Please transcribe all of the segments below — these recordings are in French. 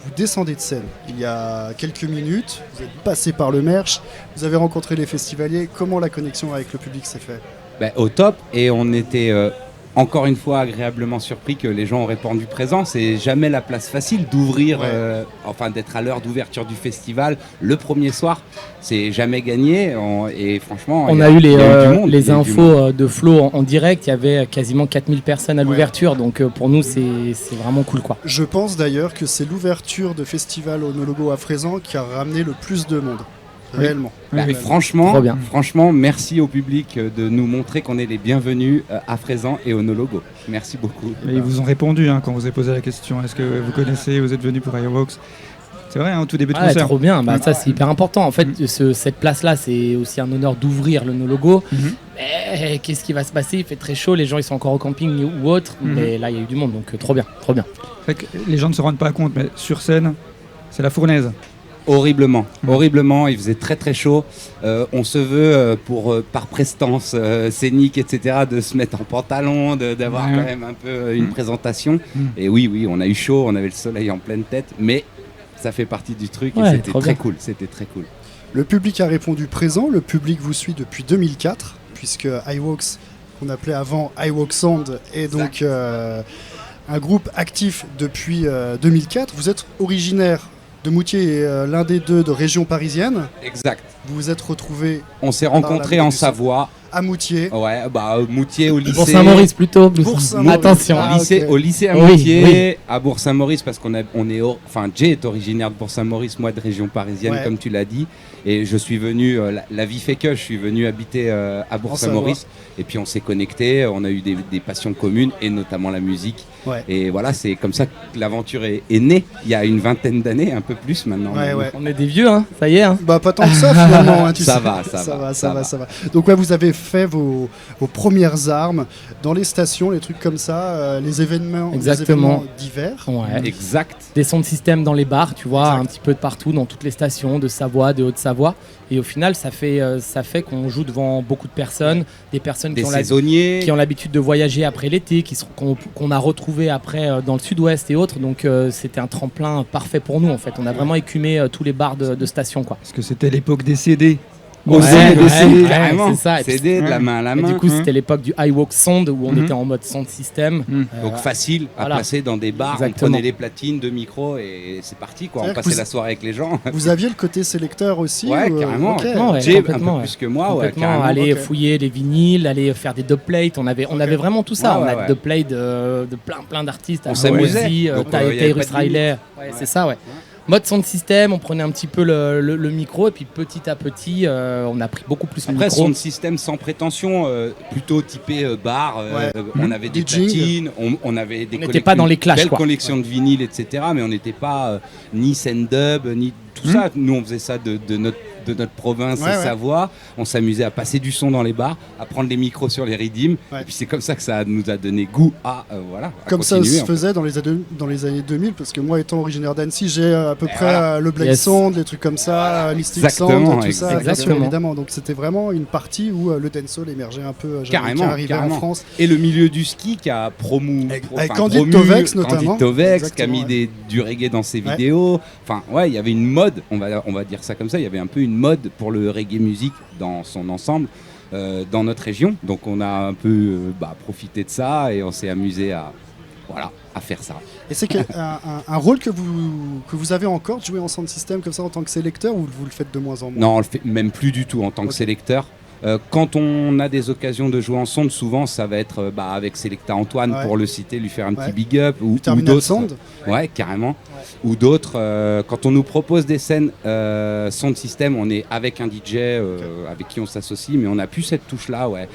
Vous descendez de scène il y a quelques minutes, vous êtes passé par le Merch, vous avez rencontré les festivaliers. Comment la connexion avec le public s'est faite? Au top, et on était encore une fois agréablement surpris que les gens ont répondu présent. C'est jamais la place facile d'ouvrir, d'être à l'heure d'ouverture du festival le premier soir. C'est jamais gagné, et franchement... On a eu les infos de Flo en direct, il y avait quasiment 4000 personnes à l'ouverture, donc pour nous c'est vraiment cool, quoi. Je pense d'ailleurs que c'est l'ouverture de festival Onologo à Frézan qui a ramené le plus de monde. Réellement. Franchement, merci au public de nous montrer qu'on est les bienvenus à Frézan et Onologo. Merci beaucoup. Et ils vous ont répondu quand vous avez posé la question. Est-ce que vous connaissez, vous êtes venus pour Airwalks? C'est vrai, au tout début de concert. Trop bien, ça c'est hyper important. En fait, cette place-là, c'est aussi un honneur d'ouvrir le Onologo. Mais qu'est-ce qui va se passer? Il fait très chaud, les gens ils sont encore au camping ou autre. Mais là, il y a eu du monde, donc trop bien. Fait que les gens ne se rendent pas compte, mais sur scène, c'est la fournaise. Horriblement, il faisait très très chaud. On se veut par prestance scénique, etc., de se mettre en pantalon, d'avoir quand même un peu une présentation. Et oui, on a eu chaud, on avait le soleil en pleine tête, mais ça fait partie du truc et c'était très cool. Le public a répondu présent, le public vous suit depuis 2004, puisque iWalks, qu'on appelait avant iWalks Sound, est donc un groupe actif depuis 2004. Vous êtes originaire de Moutier et l'un des deux de région parisienne. Exact. Vous vous êtes retrouvés... On s'est rencontrés en Savoie. À Moutier. Ouais, Moutier au lycée. Bourg-Saint-Maurice plutôt. Attention. Au lycée à Moutier, à Bourg-Saint-Maurice, parce Jay est originaire de Bourg-Saint-Maurice, moi de région parisienne, comme tu l'as dit. Et je suis venu, la vie fait que je suis venu habiter à Bourg-Saint-Maurice. Et puis on s'est connectés, on a eu des passions communes, et notamment la musique. Ouais. Et voilà, c'est comme ça que l'aventure est née, il y a une vingtaine d'années, un peu plus maintenant. On est des vieux, ça y est. Pas tant que ça finalement. Ça va. Donc vous avez fait vos premières armes dans les stations, les trucs comme ça, les événements d'hiver. Ouais. Exact. Des sons de système dans les bars, tu vois, un petit peu de partout, dans toutes les stations, de Savoie, de Haute-Savoie. Et au final, ça fait qu'on joue devant beaucoup de personnes, des personnes qui ont l'habitude de voyager après l'été, qu'on a retrouvées après dans le sud-ouest et autres. Donc c'était un tremplin parfait pour nous en fait. On a vraiment écumé tous les bars de stations, quoi. Parce que c'était l'époque des CD. C'est ça. CD de la main à la main. Et du coup, c'était l'époque du iWalk Sound où on était en mode sound system. Donc facile à passer dans des bars. On prenait des platines, 2 micros et c'est parti, quoi. On passait la soirée avec les gens. Vous aviez le côté sélecteur aussi? Carrément. Jay, un peu plus que moi. Aller fouiller les vinyles, aller faire des dubplates. On avait vraiment tout ça. On a des dubplates de plein d'artistes. On s'amusait. Tyrus Riley. C'est ça, ouais. Mode son de système, on prenait un petit peu le micro et puis petit à petit, on a pris beaucoup plus le micro. Après, son de système sans prétention, plutôt typé bar. On avait des platines, on avait des belles collections de vinyles, etc. Mais on n'était pas ni Sendub, ni tout ça. Nous, on faisait ça de notre province, Savoie. On s'amusait à passer du son dans les bars, à prendre les micros sur les redeems. Et puis c'est comme ça que ça nous a donné goût à comme ça se faisait dans les années 2000, parce que moi étant originaire d'Annecy, j'ai à peu près le Black Sound, des trucs comme ça, Mystic Sound, tout ça, évidemment. Donc c'était vraiment une partie où le dancehall émergeait un peu, qui arrivait en France. Et le milieu du ski qui a avec Candide Tovex notamment. Candide Tovex qui a mis du reggae dans ses vidéos. Enfin il y avait une mode, on va dire ça comme ça, il y avait un peu une mode pour le reggae music dans son ensemble dans notre région. Donc on a un peu profité de ça et on s'est amusé à faire ça. Et c'est un rôle que vous avez encore de jouer en sound system comme ça en tant que sélecteur, ou vous le faites de moins en moins? Non, on le fait même plus du tout en tant que sélecteur. Quand on a des occasions de jouer en sonde, souvent ça va être avec Selecta Antoine, pour le citer, lui faire un petit big up, ou d'autres. Sound. Ouais, carrément. Ou d'autres. Quand on nous propose des scènes sound system, on est avec un DJ avec qui on s'associe, mais on n'a plus cette touche-là. Ouais.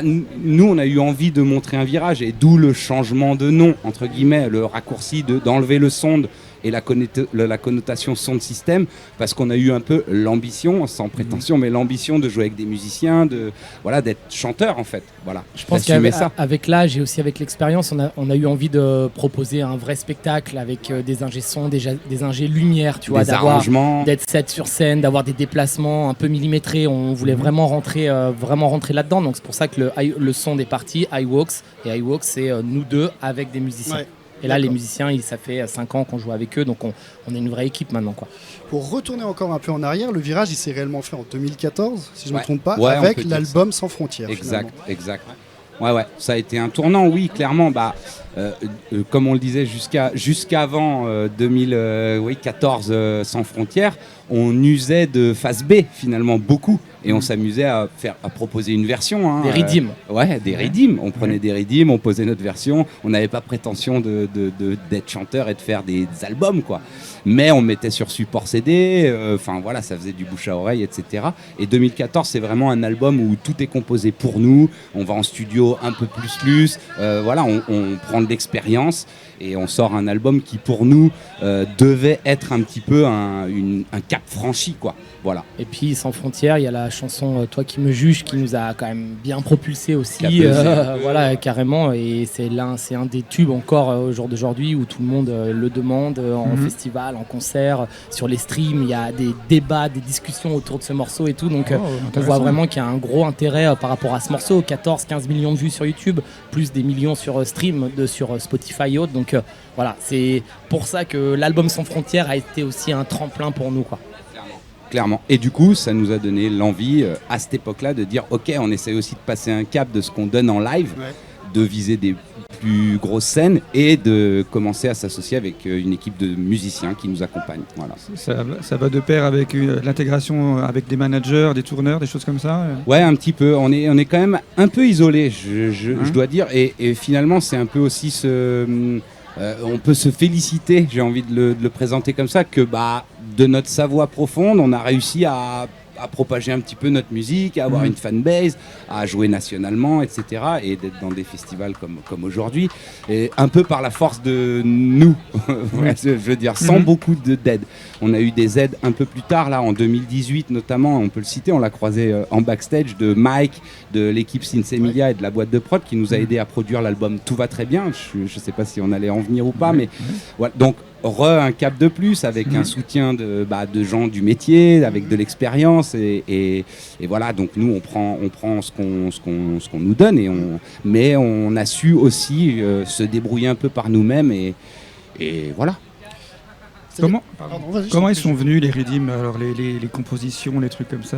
Nous, on a eu envie de montrer un virage, et d'où le changement de nom, entre guillemets, le raccourci d'enlever le sonde, et la connotation son de système, parce qu'on a eu un peu l'ambition, sans prétention, mais l'ambition de jouer avec des musiciens, d'être chanteur en fait. Voilà. Je pense qu'avec l'âge et aussi avec l'expérience, on a eu envie de proposer un vrai spectacle avec des ingé sons, des ingé lumière, tu vois, d'être set sur scène, d'avoir des déplacements un peu millimétrés. On voulait vraiment rentrer là-dedans. Donc c'est pour ça que le son est parti, iWalks, et iWalks c'est nous deux avec des musiciens. Ouais. Et là, les musiciens, ça fait 5 ans qu'on joue avec eux, donc on est une vraie équipe maintenant, quoi. Pour retourner encore un peu en arrière, le virage, il s'est réellement fait en 2014, si je ne me trompe pas, avec l'album Sans Frontières. Exact. Ouais, ça a été un tournant, oui, clairement. Comme on le disait jusqu'avant 2014 Sans Frontières, on usait de phase B finalement beaucoup, et on s'amusait à proposer une version. Des redeems. Des redeems. On prenait des redeems, on posait notre version. On n'avait pas prétention d'être chanteur et de faire des albums, quoi. Mais on mettait sur support CD. Ça faisait du bouche à oreille, etc. Et 2014, c'est vraiment un album où tout est composé pour nous. On va en studio un peu plus. On prend de l'expérience et on sort un album qui, pour nous, devait être un petit peu un cap franchi, quoi. Voilà. Et puis Sans Frontières, il y a la chanson Toi qui me juges qui nous a quand même bien propulsé aussi, carrément, et c'est un des tubes encore au jour d'aujourd'hui où tout le monde le demande en festival, en concert, sur les streams, il y a des débats, des discussions autour de ce morceau et tout, donc on voit vraiment qu'il y a un gros intérêt par rapport à ce morceau, 14-15 millions de vues sur YouTube, plus des millions sur stream, sur Spotify et autres, donc c'est pour ça que l'album Sans Frontières a été aussi un tremplin pour nous, quoi. Clairement. Et du coup, ça nous a donné l'envie, à cette époque-là, de dire ok, on essaie aussi de passer un cap de ce qu'on donne en live, de viser des plus grosses scènes et de commencer à s'associer avec une équipe de musiciens qui nous accompagnent. Voilà. Ça va de pair avec l'intégration avec des managers, des tourneurs, des choses comme ça. Ouais, un petit peu. On est quand même un peu isolés, je dois dire. Et finalement, c'est un peu aussi on peut se féliciter, j'ai envie de le présenter comme ça, que de notre savoir profonde, on a réussi à propager un petit peu notre musique, à avoir une fanbase, à jouer nationalement, etc. et d'être dans des festivals comme aujourd'hui, et un peu par la force de nous, je veux dire, sans beaucoup d'aide. On a eu des aides un peu plus tard, là, en 2018 notamment, on peut le citer, on l'a croisé en backstage, de Mike, de l'équipe Sinsemilia et de la boîte de prod qui nous a aidé à produire l'album Tout va très bien. Je ne sais pas si on allait en venir ou pas, mais voilà. Donc, un cap de plus avec un soutien de gens du métier, avec de l'expérience et voilà. Donc nous on prend ce qu'on nous donne mais on a su aussi se débrouiller un peu par nous-mêmes et voilà. Comment ils sont venus les redeems, alors les compositions, les trucs comme ça?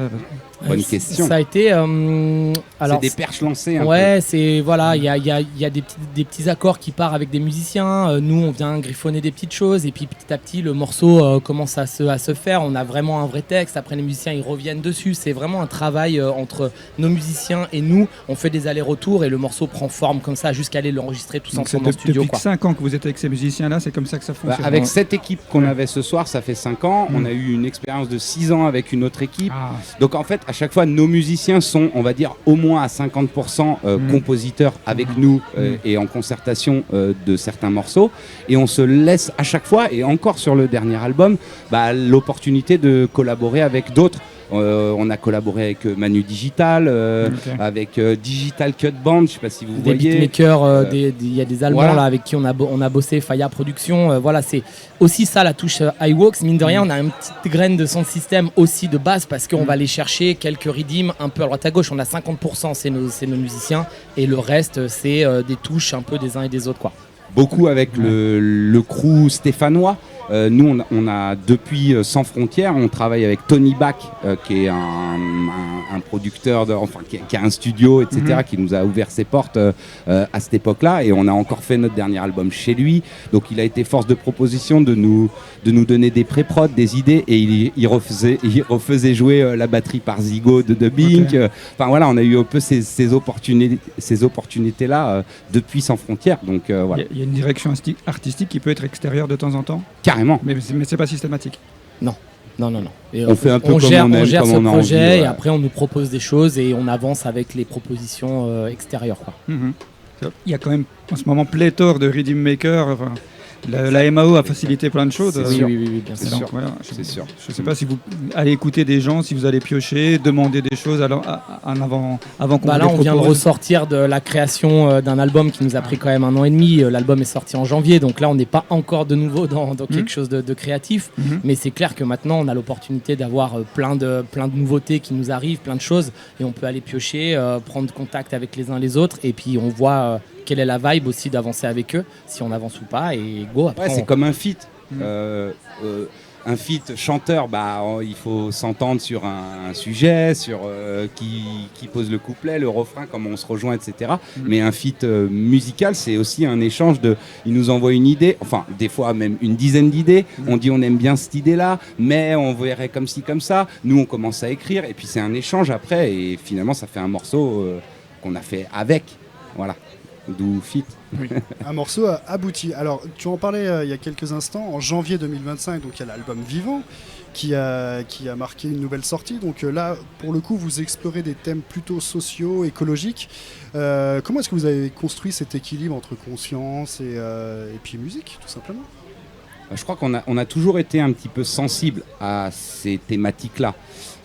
Bonne question. Ça a été c'est des perches lancées. C'est il y a des petits accords qui partent avec des musiciens. Nous on vient griffonner des petites choses et puis petit à petit le morceau commence à se faire. On a vraiment un vrai texte. Après les musiciens ils reviennent dessus. C'est vraiment un travail entre nos musiciens et nous. On fait des allers-retours et le morceau prend forme comme ça jusqu'à aller l'enregistrer tous ensemble en studio. Depuis 5 ans que vous êtes avec ces musiciens-là, c'est comme ça que ça fonctionne. Avec cette équipe qu'on avait ce soir, ça fait 5 ans. On a eu une expérience de 6 ans avec une autre équipe. Donc en fait, à chaque fois, nos musiciens sont, on va dire, au moins à 50% compositeurs avec nous et en concertation de certains morceaux. Et on se laisse à chaque fois, et encore sur le dernier album, l'opportunité de collaborer avec d'autres. On a collaboré avec Manu Digital, avec Digital Cut Band, je ne sais pas si vous voyez. Des beatmakers, il y a des Allemands là, avec qui on a bossé, Faya Production. C'est aussi ça la touche iWalks. Mine de rien, on a une petite graine de son système aussi de base parce qu'on va aller chercher quelques redeems un peu à droite à gauche. On a 50%, c'est nos musiciens, et le reste, c'est des touches un peu des uns et des autres, quoi. Beaucoup avec le crew stéphanois. Nous, on a depuis Sans Frontières, on travaille avec Tony Bach, qui est un producteur, qui a un studio, etc., qui nous a ouvert ses portes à cette époque-là. Et on a encore fait notre dernier album chez lui. Donc, il a été force de proposition de nous donner des pré-prod, des idées. Et il refaisait jouer la batterie par Zigo de Dubbing. On a eu un peu ces opportunités-là depuis Sans Frontières. Donc, voilà. Il y a une direction artistique qui peut être extérieure de temps en temps. Carrément. Mais c'est pas systématique. Non. Et on fait un peu on comme gère, on aime, on gère comme ce on a projet envie, et après on nous propose des choses et on avance avec les propositions extérieures, quoi. Il y a quand même en ce moment pléthore de Rhythm Maker. La MAO a facilité plein de choses. Oui, bien sûr. Donc, voilà, c'est sûr. Je ne sais pas si vous allez écouter des gens, si vous allez piocher, demander des choses avant qu'on là, on vient de ressortir de la création d'un album qui nous a pris quand même 1 an et demi. L'album est sorti en janvier, donc là, on n'est pas encore de nouveau dans quelque chose de créatif. Mais c'est clair que maintenant, on a l'opportunité d'avoir plein de nouveautés qui nous arrivent, plein de choses, et on peut aller piocher, prendre contact avec les uns les autres, et puis on voit quelle est la vibe aussi d'avancer avec eux, si on avance ou pas, et go. Après, c'est comme un feat. Un feat chanteur, il faut s'entendre sur un sujet, sur qui pose le couplet, le refrain, comment on se rejoint, etc. Mais un feat musical, c'est aussi un échange de... Il nous envoie une idée, enfin des fois même une dizaine d'idées, on dit on aime bien cette idée-là, mais on verrait comme ci, comme ça. Nous, on commence à écrire, et puis c'est un échange après, et finalement, ça fait un morceau qu'on a fait avec. Voilà. D'où Fit. Oui. Un morceau abouti. Alors, tu en parlais il y a quelques instants, en janvier 2025, donc il y a l'album Vivant qui a marqué une nouvelle sortie. Donc là, pour le coup, vous explorez des thèmes plutôt sociaux, écologiques. Comment est-ce que vous avez construit cet équilibre entre conscience et puis musique, tout simplement ? Je crois qu'on a toujours été un petit peu sensible à ces thématiques-là.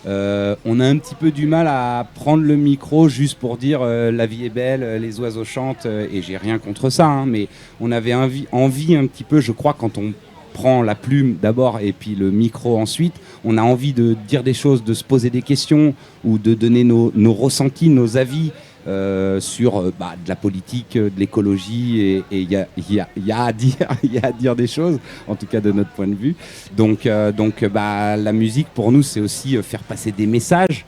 On a un petit peu du mal à prendre le micro juste pour dire la vie est belle, les oiseaux chantent, et j'ai rien contre ça, mais on avait envie un petit peu, je crois, quand on prend la plume d'abord et puis le micro ensuite, on a envie de dire des choses, de se poser des questions ou de donner nos ressentis, nos avis sur de la politique, de l'écologie, et il y a à dire des choses, en tout cas de notre point de vue. Donc la musique pour nous, c'est aussi faire passer des messages,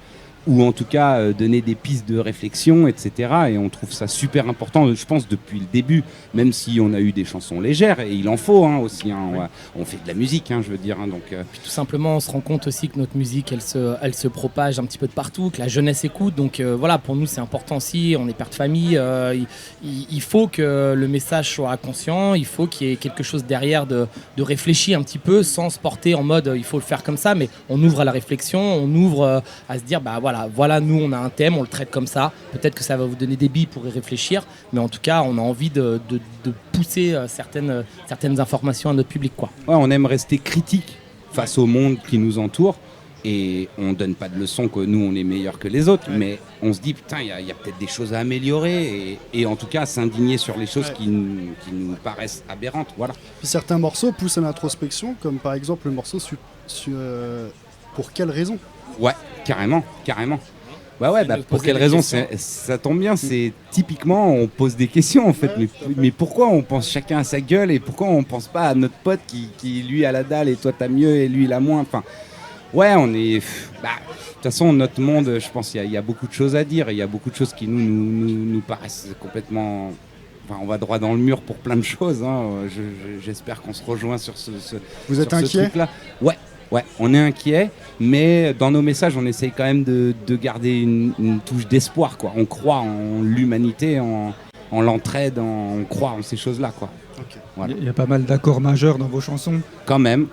ou en tout cas donner des pistes de réflexion, etc. Et on trouve ça super important, je pense, depuis le début, même si on a eu des chansons légères, et il en faut aussi. Oui. On fait de la musique, je veux dire. Donc, Puis tout simplement, on se rend compte aussi que notre musique, elle se propage un petit peu de partout, que la jeunesse écoute. Donc voilà, pour nous, c'est important aussi. On est père de famille. Il faut que le message soit conscient. Il faut qu'il y ait quelque chose derrière de réfléchi un petit peu, sans se porter en mode il faut le faire comme ça. Mais on ouvre à la réflexion, on ouvre à se dire voilà, nous on a un thème, on le traite comme ça. Peut-être que ça va vous donner des billes pour y réfléchir, mais en tout cas, on a envie de pousser certaines informations à notre public, quoi. Ouais, on aime rester critique face au monde qui nous entoure, et on donne pas de leçons que nous on est meilleurs que les autres, mais on se dit putain, il y a peut-être des choses à améliorer, et en tout cas s'indigner sur les choses qui nous paraissent aberrantes. Voilà. Puis certains morceaux poussent à l'introspection, comme par exemple le morceau Pour quelle raison ? Ouais, carrément. Pour quelle raison ça tombe bien, c'est typiquement, on pose des questions en fait, mais pourquoi on pense chacun à sa gueule, et pourquoi on pense pas à notre pote qui lui a la dalle et toi t'as mieux et lui il a moins, enfin, on est... de toute façon, notre monde, je pense qu'il y a beaucoup de choses à dire, et il y a beaucoup de choses qui nous paraissent complètement... Enfin, on va droit dans le mur pour plein de choses, j'espère qu'on se rejoint sur ce Vous êtes inquiet ? truc-là. Ouais, on est inquiet, mais dans nos messages, on essaye quand même de garder une touche d'espoir, quoi. On croit en l'humanité, en l'entraide, on croit en ces choses-là, quoi. Okay. Voilà. Il y a pas mal d'accords majeurs dans vos chansons. Quand même.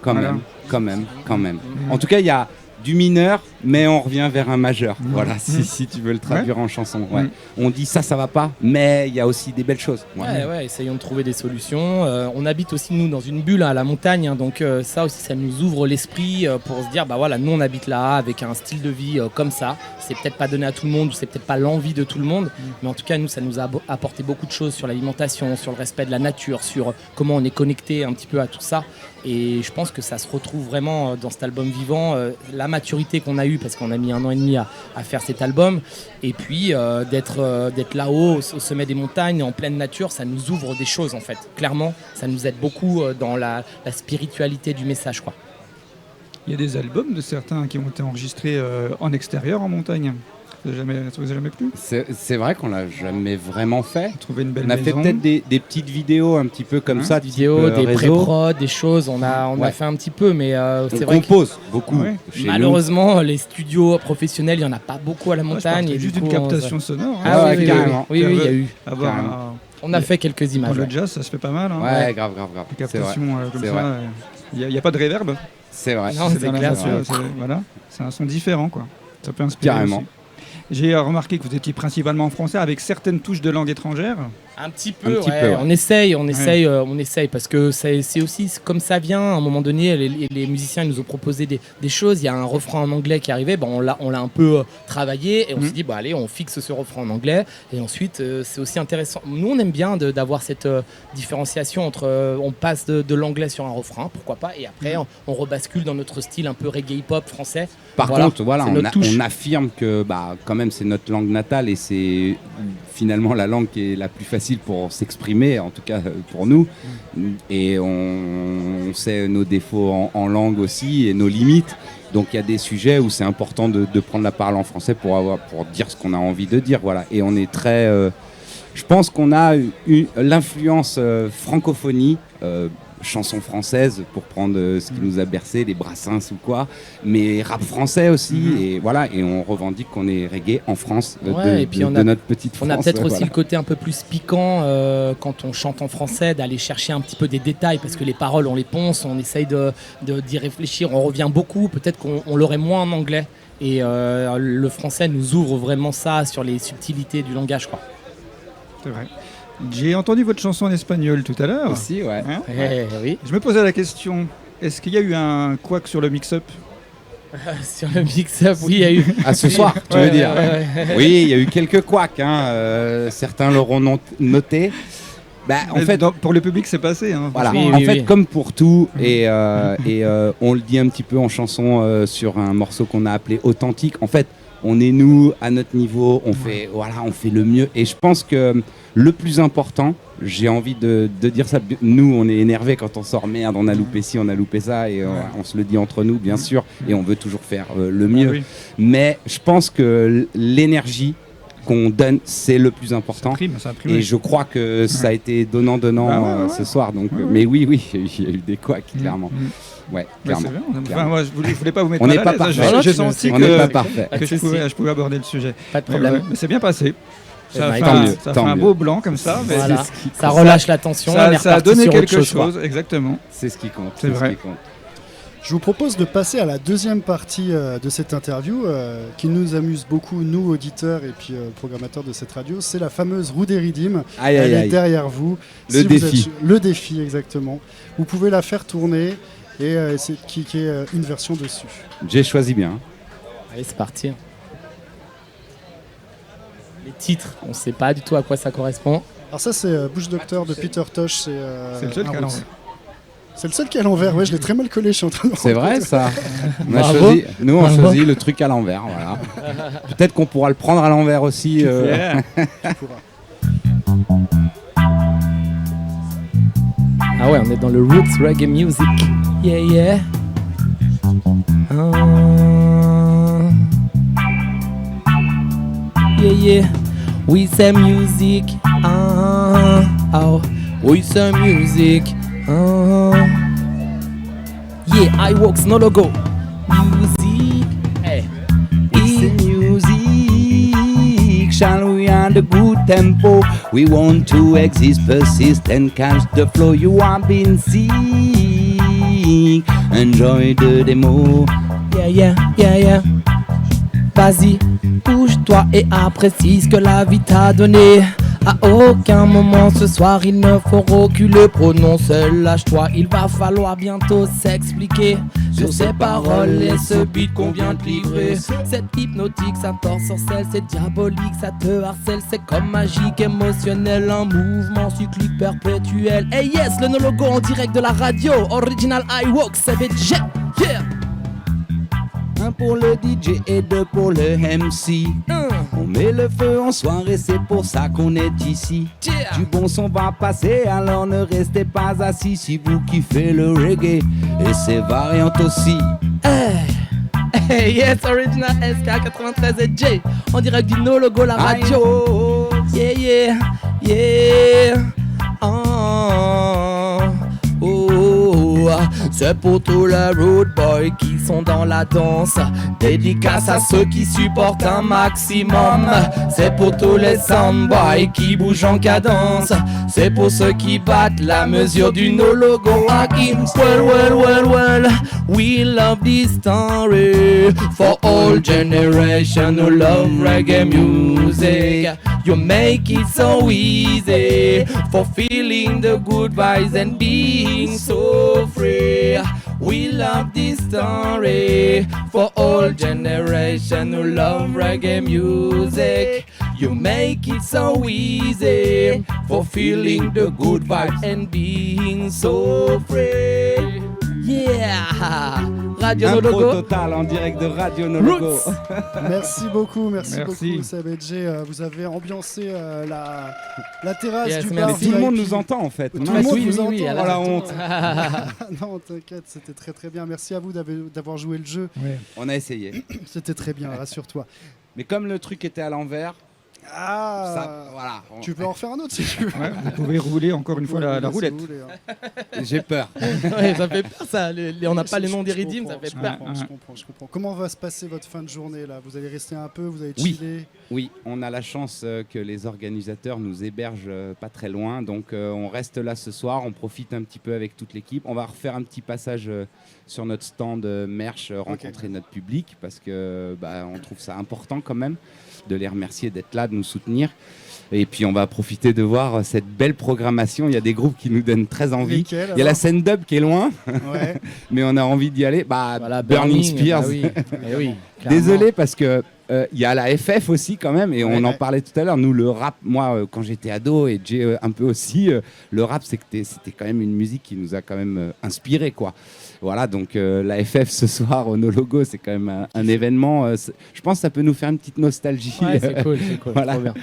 En tout cas, il y a du mineur, mais on revient vers un majeur. Voilà, si tu veux le traduire en chanson. Ouais. On dit ça va pas, mais il y a aussi des belles choses. Ouais, essayons de trouver des solutions. On habite aussi, nous, dans une bulle à la montagne, donc ça aussi, ça nous ouvre l'esprit pour se dire, nous, on habite là, avec un style de vie comme ça. C'est peut-être pas donné à tout le monde, ou c'est peut-être pas l'envie de tout le monde, mais en tout cas, nous, ça nous a apporté beaucoup de choses sur l'alimentation, sur le respect de la nature, sur comment on est connecté un petit peu à tout ça. Et je pense que ça se retrouve vraiment dans cet album Vivant, la maturité qu'on a eue, parce qu'on a mis 1 an et demi à faire cet album, et puis d'être là-haut, au sommet des montagnes, en pleine nature, ça nous ouvre des choses en fait. Clairement, ça nous aide beaucoup dans la spiritualité du message, quoi. Il y a des albums de certains qui ont été enregistrés en extérieur, en montagne. Ça vous a jamais plu ? C'est vrai qu'on l'a jamais vraiment fait. Trouver une belle on a maison. fait peut-être des petites vidéos un petit peu comme ça, des vidéos, des pré-prod, des choses. On a fait un petit peu, mais c'est vrai. On compose beaucoup. Malheureusement, les studios professionnels, il y en a pas beaucoup à la montagne. Et juste une captation sonore. Carrément. Oui, il y a eu. On a fait quelques images. Dans le jazz, ça se fait pas mal. Ouais, grave. Une captation comme ça. Il n'y a pas de reverb. C'est vrai. Non, c'est clair. Voilà, c'est un son différent, quoi. Ça peut inspirer. Carrément. Aussi. J'ai remarqué que vous étiez principalement en français, avec certaines touches de langue étrangère. Un petit peu, ouais. On essaye parce que c'est aussi comme ça vient. À un moment donné, les musiciens nous ont proposé des choses. Il y a un refrain en anglais qui arrivait, on l'a un peu travaillé et on s'est dit allez, on fixe ce refrain en anglais. Et ensuite, c'est aussi intéressant. Nous, on aime bien d'avoir cette différenciation entre on passe de l'anglais sur un refrain, pourquoi pas, et après on rebascule dans notre style un peu reggae hip-hop français. Par contre, on affirme que quand même c'est notre langue natale et c'est finalement la langue qui est la plus facile pour s'exprimer, en tout cas pour nous. Et on sait nos défauts en langue aussi et nos limites. Donc il y a des sujets où c'est important de prendre la parole en français pour dire ce qu'on a envie de dire. Voilà. Et on est très... je pense qu'on a l'influence francophonie, chansons françaises pour prendre ce qui nous a bercé, les Brassens ou quoi, mais rap français aussi, et voilà, et on revendique qu'on est reggae en France, de notre petite France. On a peut-être aussi le côté un peu plus piquant quand on chante en français, d'aller chercher un petit peu des détails, parce que les paroles on les ponce, on essaye d'y réfléchir, on revient beaucoup, peut-être qu'on l'aurait moins en anglais, et le français nous ouvre vraiment ça sur les subtilités du langage, quoi. C'est vrai. J'ai entendu votre chanson en espagnol tout à l'heure. Aussi, ouais. Oui. Je me posais la question, est-ce qu'il y a eu un couac sur le mix-up ? Sur le mix-up, oui, il y a eu. À ce soir, tu veux dire ? Oui, il y a eu quelques couacs. Certains l'auront noté. En fait, pour le public, c'est passé. Voilà. Comme pour tout, et on le dit un petit peu en chanson sur un morceau qu'on a appelé Authentique. En fait, on est nous à notre niveau, on fait le mieux. Et je pense que le plus important, j'ai envie de dire ça, nous on est énervés quand on sort merde, on a loupé ci, on a loupé ça, et on se le dit entre nous bien sûr, et on veut toujours faire le mieux. Oui. Mais je pense que l'énergie qu'on donne, c'est le plus important. Ça prime, et je crois que ça a été donnant ce soir. Donc, mais oui, il y a eu des couacs, clairement. Ouais, clairement. Enfin, moi, je voulais pas vous mettre on n'est pas parfait. J'ai senti que je pouvais aborder le sujet. Pas de problème. Mais c'est bien passé. Ça fait un beau blanc comme ça. Mais voilà. Ça relâche la tension. Ça a donné quelque chose. Exactement. C'est ce qui compte. C'est vrai. Je vous propose de passer à la deuxième partie de cette interview qui nous amuse beaucoup, nous auditeurs et puis programmateurs de cette radio. C'est la fameuse roue des Ridim. Elle est derrière vous. Le défi. Le défi, exactement. Vous pouvez la faire tourner et essayer de cliquer une version dessus. J'ai choisi bien. Allez, c'est parti. Les titres, on ne sait pas du tout à quoi ça correspond. Alors ça, c'est Bush Doctor de Peter Tosh. C'est le seul qui a l'envers. C'est le seul qui est à l'envers, ouais, je l'ai très mal collé, je suis en train de... C'est vrai ça. On choisit le truc à l'envers, voilà. Peut-être qu'on pourra le prendre à l'envers aussi. Tu pourras. Ah ouais, on est dans le roots reggae music. Yeah. Yeah. We say music. We say music. Yeah, iWorks, no logo. Music. Hey. It's music. Shall we on the good tempo? We want to exist, persist and catch the flow. You have been sick. Enjoy the demo. Yeah. Vas-y, bouge-toi et apprécie ce que la vie t'a donné. À aucun moment ce soir il ne faut reculer. Prononce, lâche-toi, il va falloir bientôt s'expliquer sur ces paroles et ce beat qu'on vient de livrer. C'est hypnotique, ça t'ensorcelle, c'est diabolique, ça te harcèle. C'est comme magique, émotionnel, un mouvement cyclique perpétuel. Hey yes, le no-logo en direct de la radio, original iWorks, c'est BJ, yeah. Un pour le DJ et deux pour le MC. On met le feu en soirée, c'est pour ça qu'on est ici. Du bon son va passer, alors ne restez pas assis. Si vous kiffez le reggae et ses variantes aussi. Hey, yes, original SK93 et J en direct du No Logo la radio. Yeah. C'est pour tous les road boys qui sont dans la danse. Dédicace à ceux qui supportent un maximum. C'est pour tous les soundboys qui bougent en cadence. C'est pour ceux qui battent la mesure du no logo. Well, we love this story. For all generations who love reggae music. You make it so easy for feeling the good vibes and being so free. We love this story for all generations who love reggae music. You make it so easy for feeling the good vibes and being so free. Yeah! Radio Impro Nologo. total en direct de Radio Nologo. Merci beaucoup Seb et Jay. Vous avez ambiancé la terrasse du bar. Mais tout le monde nous entend en fait. Tout le monde vous entend. Oui, oh la honte. Non, t'inquiète, c'était très très bien. Merci à vous d'avoir joué le jeu. Ouais. On a essayé. C'était très bien, rassure-toi. Mais comme le truc était à l'envers, voilà. Tu peux en refaire un autre si tu veux. Ouais, vous pouvez rouler encore une fois la roulette. Voulez, hein. J'ai peur. Ouais, ça fait peur ça. On n'a pas les noms des rythmes, ça fait peur. Je comprends. Comment va se passer votre fin de journée là? Vous allez rester un peu, vous allez chiller? Oui, on a la chance que les organisateurs nous hébergent pas très loin. Donc on reste là ce soir, on profite un petit peu avec toute l'équipe. On va refaire un petit passage sur notre stand merch, rencontrer notre public parce que on trouve ça important quand même de les remercier d'être là, de nous soutenir. Et puis on va profiter de voir cette belle programmation. Il y a des groupes qui nous donnent très envie. Lesquels, il y a la scène dub qui est loin, ouais. mais on a envie d'y aller. Voilà, Burning Spears. Oui, Désolé parce que il y a la FF aussi quand même, et on en parlait tout à l'heure. Nous, le rap, moi, quand j'étais ado, et Jay un peu aussi, le rap, c'était quand même une musique qui nous a quand même inspiré, quoi. Voilà, donc la FF ce soir au Nologo, c'est quand même un événement. Je pense que ça peut nous faire une petite nostalgie. Ouais, c'est cool, voilà. Trop bien.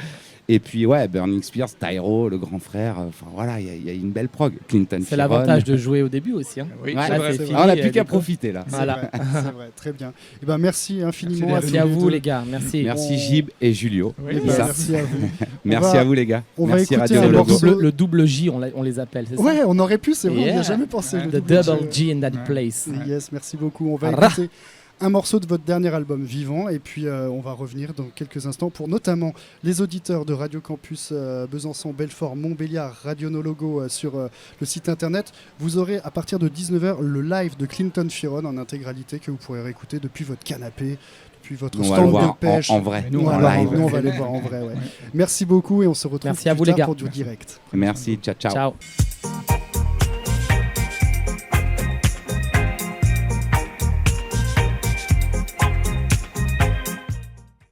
Et puis Burning Spears, Tyro, le grand frère, enfin voilà, il y a une belle prog. Clinton C'est l'avantage de jouer au début aussi. Hein. Oui, on n'a plus qu'à profiter là. Voilà. C'est vrai, très bien. Et merci infiniment. Merci à vous les gars, merci. Merci Gib et Julio. Oui, merci à vous. Merci à vous les gars. écouter Merci Radio Nologo. Le double J, on les appelle, c'est ça? Ouais, on aurait pu, c'est vrai, on n'y a jamais pensé. The double G in that place. Yes, merci beaucoup. On va écouter un morceau de votre dernier album Vivant, et puis on va revenir dans quelques instants pour notamment les auditeurs de Radio Campus Besançon, Belfort, Montbéliard, Radio Nologo sur le site internet. Vous aurez à partir de 19h le live de Clinton Fearon en intégralité que vous pourrez réécouter depuis votre canapé, depuis votre stand de pêche. En vrai, nous, on va aller voir en vrai. Ouais. Merci beaucoup et on se retrouve plus tard pour du direct. Merci, ciao. Ciao.